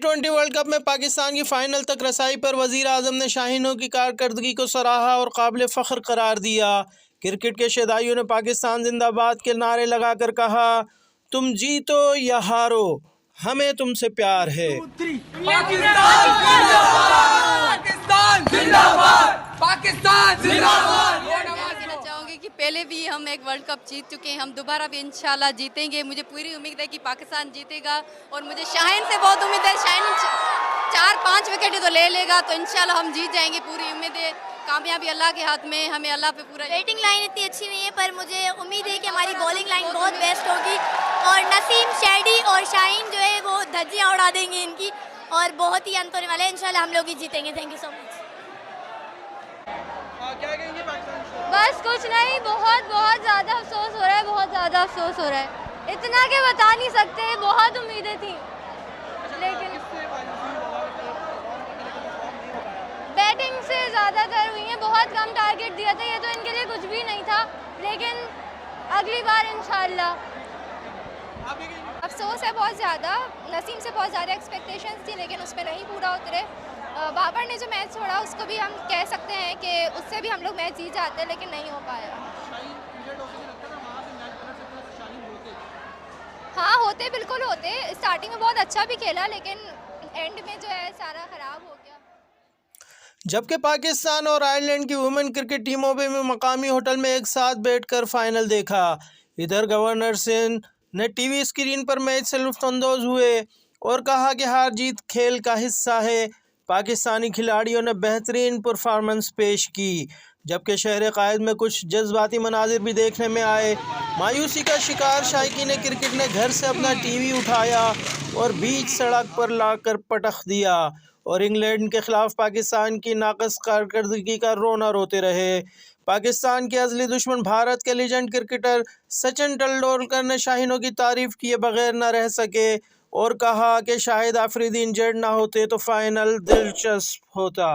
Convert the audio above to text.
T20 world cup में पाकिस्तान की final तक रसाई पर वजीर आजम ने शाहीनों की कारकर्दगी को सराहा और काबिल फ़ख्र करार दिया। क्रिकेट के शदाइयों ने पाकिस्तान जिंदाबाद के नारे लगाकर कहा, तुम जीतो या हारो हमें तुमसे प्यार है। चाहूँगी कि पहले भी हम एक वर्ल्ड कप जीत चुके हैं, हम दोबारा भी इंशाल्लाह जीतेंगे। मुझे पूरी उम्मीद है कि पाकिस्तान जीतेगा और मुझे शाहीन से बहुत उम्मीद है। शाहीन 4-5 विकेट ही तो ले लेगा तो इंशाल्लाह हम जीत जाएंगे। पूरी उम्मीद है, कामयाबी अल्लाह के हाथ में, हमें अल्लाह पे पूरा। बैटिंग लाइन इतनी अच्छी नहीं है पर मुझे उम्मीद है कि हमारी बॉलिंग लाइन बहुत बेस्ट होगी और नसीम, शैडी और शाहीन जो है वो धज्जियाँ उड़ा देंगे इनकी और बहुत ही अंत होने वाले हैं। इंशाल्लाह हम लोग ही जीतेंगे। Thank you so much. बस कुछ नहीं, बहुत ज़्यादा अफसोस हो रहा है, बहुत ज़्यादा अफसोस हो रहा है। इतना के बता नहीं सकते, बहुत उम्मीदें थी लेकिन बैटिंग से ज़्यादातर हुई है। बहुत कम टारगेट दिया था, ये तो इनके लिए कुछ भी नहीं था, लेकिन अगली बार इंशाल्लाह। अफसोस है बहुत ज़्यादा, नसीम से बहुत ज़्यादा एक्सपेक्टेशंस थी लेकिन उस पर नहीं पूरा उतरे। बाबर ने जो मैच छोड़ा उसको भी हम कह सकते हैं कि उससे भी हम लोग मैच जीत जाते लेकिन नहीं हो पाया। हाँ होते, बिल्कुल होते। स्टार्टिंग में बहुत अच्छा भी खेला लेकिन एंड में जो है सारा ख़राब हो गया। जबकि पाकिस्तान और आयरलैंड की वुमेन क्रिकेट टीमों में मकामी होटल में एक साथ बैठकर फाइनल देखा। इधर गवर्नर सिंह ने टीवी स्क्रीन पर मैच से लुत्फ़अंदोज़ हुए और कहा कि हार जीत खेल का हिस्सा है। पाकिस्तानी खिलाड़ियों ने बेहतरीन परफॉर्मेंस पेश की, जबकि शहर कायद में कुछ जज्बाती मनाजिर भी देखने में आए। मायूसी का शिकार शायकीन क्रिकेट ने घर से अपना टीवी उठाया और बीच सड़क पर लाकर पटख दिया और इंग्लैंड के खिलाफ पाकिस्तान की नाक़िस कारकर्दगी का रोना रोते रहे। पाकिस्तान के अज़ली दुश्मन भारत के लीजेंड क्रिकेटर सचिन तेंदुलकर ने शाहीनों की तारीफ़ किए बगैर न रह सके और कहा कि शाहिद आफरीदी इंजर्ड ना होते तो फाइनल दिलचस्प होता।